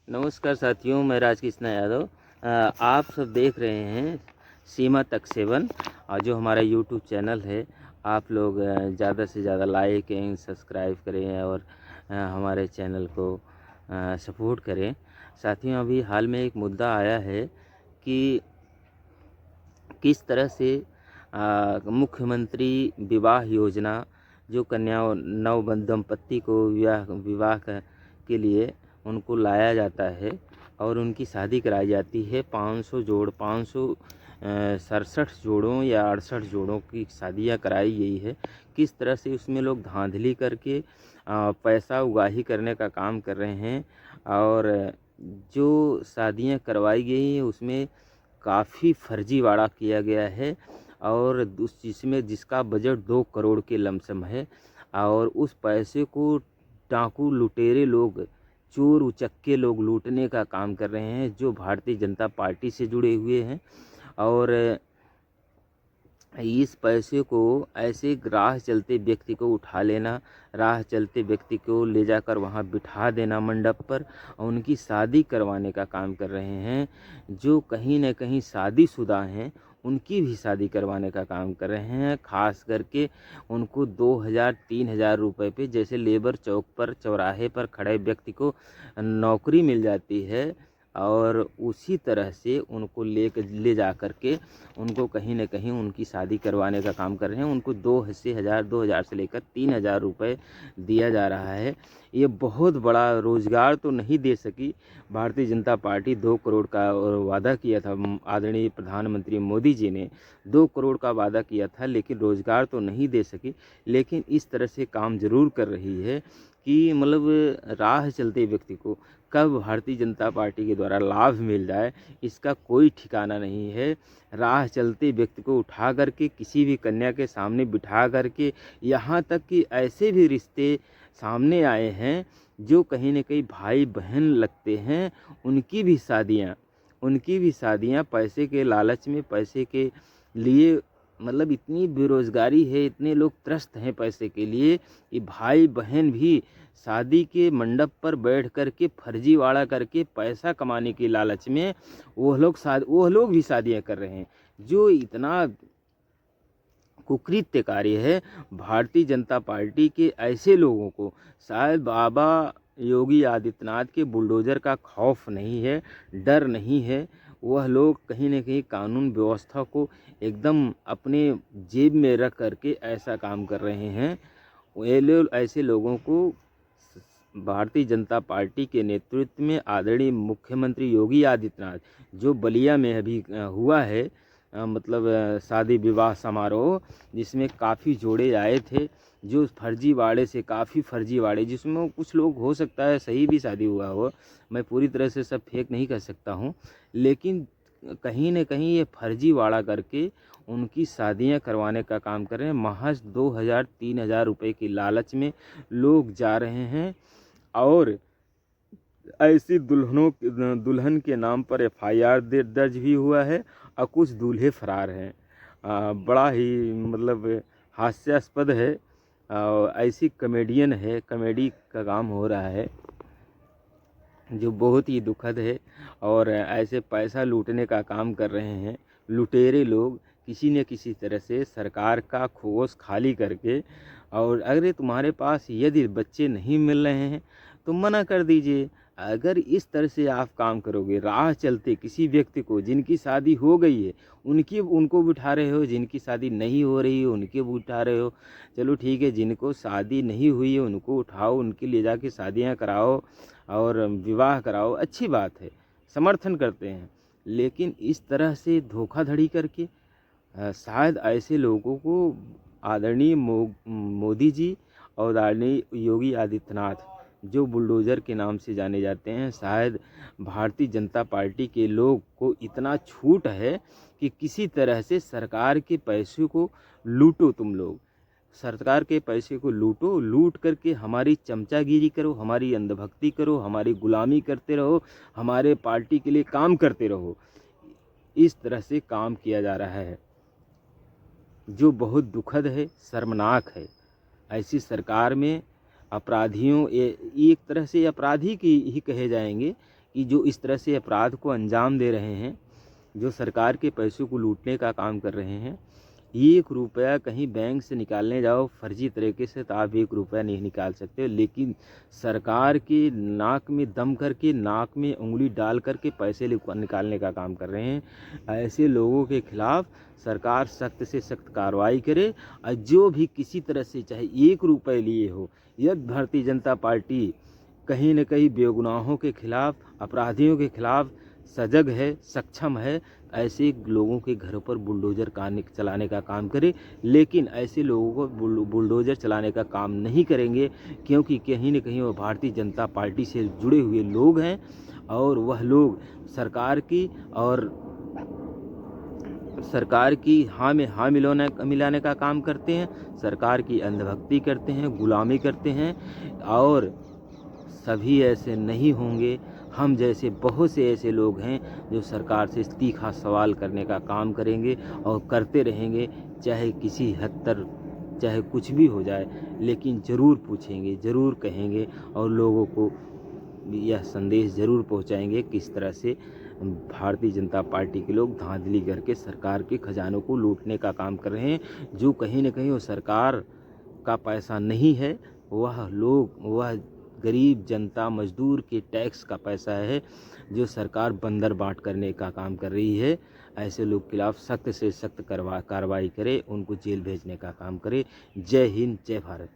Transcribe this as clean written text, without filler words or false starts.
नमस्कार साथियों, मैं राजकृष्ण यादव। आप सब देख रहे हैं सीमा तक सेवन और जो हमारा यूट्यूब चैनल है। आप लोग ज़्यादा से ज़्यादा लाइक करें, सब्सक्राइब करें और हमारे चैनल को सपोर्ट करें। साथियों, अभी हाल में एक मुद्दा आया है कि किस तरह से मुख्यमंत्री विवाह योजना, जो कन्या नव दंपत्ति को विवाह के लिए उनको लाया जाता है और उनकी शादी कराई जाती है। 567 जोड़ों या 68 जोड़ों की शादियां कराई गई है। किस तरह से उसमें लोग धांधली करके पैसा उगाही करने का काम कर रहे हैं और जो शादियां करवाई गई हैं उसमें काफ़ी फर्जीवाड़ा किया गया है और जिसका बजट 2 करोड़ के लमसम है और उस पैसे को डाकू लुटेरे लोग, चोर उचक्के लोग लूटने का काम कर रहे हैं, जो भारतीय जनता पार्टी से जुड़े हुए हैं। और इस पैसे को ऐसे राह चलते व्यक्ति को उठा लेना, राह चलते व्यक्ति को ले जाकर वहां बिठा देना मंडप पर और उनकी शादी करवाने का काम कर रहे हैं। जो कहीं न कहीं शादीशुदा हैं उनकी भी शादी करवाने का काम कर रहे हैं। खास करके उनको 2000-3000 रुपये पे, जैसे लेबर चौक पर चौराहे पर खड़े व्यक्ति को नौकरी मिल जाती है और उसी तरह से उनको ले जा कर के उनको कहीं न कहीं उनकी शादी करवाने का काम कर रहे हैं। उनको 2000 से लेकर 3000 रुपये दिया जा रहा है। ये बहुत बड़ा रोज़गार तो नहीं दे सकी भारतीय जनता पार्टी। 2 करोड़ का वादा किया था आदरणीय प्रधानमंत्री मोदी जी ने, 2 करोड़ का वादा किया था, लेकिन रोज़गार तो नहीं दे सकी। लेकिन इस तरह से काम ज़रूर कर रही है कि मतलब राह चलते व्यक्ति को कब भारतीय जनता पार्टी के द्वारा लाभ मिल जाए इसका कोई ठिकाना नहीं है। राह चलते व्यक्ति को उठा करके किसी भी कन्या के सामने बिठा करके, यहाँ तक कि ऐसे भी रिश्ते सामने आए हैं जो कहीं न कहीं भाई बहन लगते हैं, उनकी भी शादियाँ पैसे के लालच में, पैसे के लिए, मतलब इतनी बेरोज़गारी है, इतने लोग त्रस्त हैं पैसे के लिए कि भाई बहन भी शादी के मंडप पर बैठ कर के फर्जीवाड़ा करके पैसा कमाने की लालच में वह लोग भी शादियां कर रहे हैं। जो इतना कुकृत्य कार्य है, भारतीय जनता पार्टी के ऐसे लोगों को शायद बाबा योगी आदित्यनाथ के बुलडोज़र का खौफ नहीं है, डर नहीं है। वह लोग कहीं न कहीं कानून व्यवस्था को एकदम अपने जेब में रख करके ऐसा काम कर रहे हैं। ऐसे लोगों को भारतीय जनता पार्टी के नेतृत्व में आदरणीय मुख्यमंत्री योगी आदित्यनाथ, जो बलिया में अभी हुआ है मतलब शादी विवाह समारोह, जिसमें काफ़ी जोड़े आए थे, जो फर्जीवाड़े से काफ़ी फर्जीवाड़े, जिसमें कुछ लोग हो सकता है सही भी शादी हुआ हो, मैं पूरी तरह से सब फेक नहीं कर सकता हूँ, लेकिन कहीं न कहीं ये फर्जीवाड़ा करके उनकी शादियां करवाने का काम कर रहे हैं। महज 2000-3000 रुपये की लालच में लोग जा रहे हैं और ऐसी दुल्हन के नाम पर एफआईआर दर्ज भी हुआ है और कुछ दूल्हे फरार हैं। बड़ा ही मतलब हास्यास्पद है। ऐसी कॉमेडियन है, कॉमेडी का काम हो रहा है जो बहुत ही दुखद है और ऐसे पैसा लूटने का काम कर रहे हैं लुटेरे लोग, किसी न किसी तरह से सरकार का खोस खाली करके। और अगर तुम्हारे पास यदि बच्चे नहीं मिल रहे हैं तो मना कर दीजिए। अगर इस तरह से आप काम करोगे, राह चलते किसी व्यक्ति को जिनकी शादी हो गई है उनको बिठा रहे हो, जिनकी शादी नहीं हो रही है उनके बिठा रहे हो। चलो ठीक है, जिनको शादी नहीं हुई है उनको उठाओ, उनके ले जाके शादियां कराओ और विवाह कराओ, अच्छी बात है, समर्थन करते हैं। लेकिन इस तरह से धोखाधड़ी करके शायद ऐसे लोगों को आदरणीय मोदी जी और आदरणीय योगी आदित्यनाथ, जो बुलडोज़र के नाम से जाने जाते हैं, शायद भारतीय जनता पार्टी के लोग को इतना छूट है कि किसी तरह से सरकार के पैसे को लूटो। तुम लोग सरकार के पैसे को लूटो, लूट करके हमारी चमचागिरी करो, हमारी अंधभक्ति करो, हमारी गुलामी करते रहो, हमारे पार्टी के लिए काम करते रहो। इस तरह से काम किया जा रहा है जो बहुत दुखद है, शर्मनाक है। ऐसी सरकार में अपराधियों, एक तरह से अपराधी की ही कहे जाएंगे कि जो इस तरह से अपराध को अंजाम दे रहे हैं, जो सरकार के पैसों को लूटने का काम कर रहे हैं। 1 रुपया कहीं बैंक से निकालने जाओ फर्जी तरीके से तो आप 1 रुपया नहीं निकाल सकते, लेकिन सरकार के नाक में दम करके, नाक में उंगली डाल करके पैसे निकालने का काम कर रहे हैं। ऐसे लोगों के खिलाफ सरकार सख्त से सख्त कार्रवाई करे और जो भी किसी तरह से चाहे 1 रुपये लिए हो, यदि भारतीय जनता पार्टी कहीं न कहीं बेगुनाहों के खिलाफ, अपराधियों के खिलाफ सजग है, सक्षम है, ऐसे लोगों के घरों पर बुलडोज़र चलाने का काम करे। लेकिन ऐसे लोगों को बुलडोज़र चलाने का काम नहीं करेंगे, क्योंकि कहीं न कहीं वो भारतीय जनता पार्टी से जुड़े हुए लोग हैं और वह लोग सरकार की हाँ में हाँ मिलाने का काम करते हैं, सरकार की अंधभक्ति करते हैं, गुलामी करते हैं। और सभी ऐसे नहीं होंगे, हम जैसे बहुत से ऐसे लोग हैं जो सरकार से तीखा सवाल करने का काम करेंगे और करते रहेंगे, चाहे किसी हद तक, चाहे कुछ भी हो जाए, लेकिन ज़रूर पूछेंगे, ज़रूर कहेंगे और लोगों को यह संदेश ज़रूर पहुंचाएंगे किस तरह से भारतीय जनता पार्टी के लोग धांधली करके सरकार के खजानों को लूटने का काम कर रहे हैं। जो कहीं न कहीं वो सरकार का पैसा नहीं है, वह गरीब जनता, मजदूर के टैक्स का पैसा है, जो सरकार बंदर बांट करने का काम कर रही है। ऐसे लोग के खिलाफ सख्त से सख्त कार्रवाई करे, उनको जेल भेजने का काम करे। जय हिंद, जय भारत।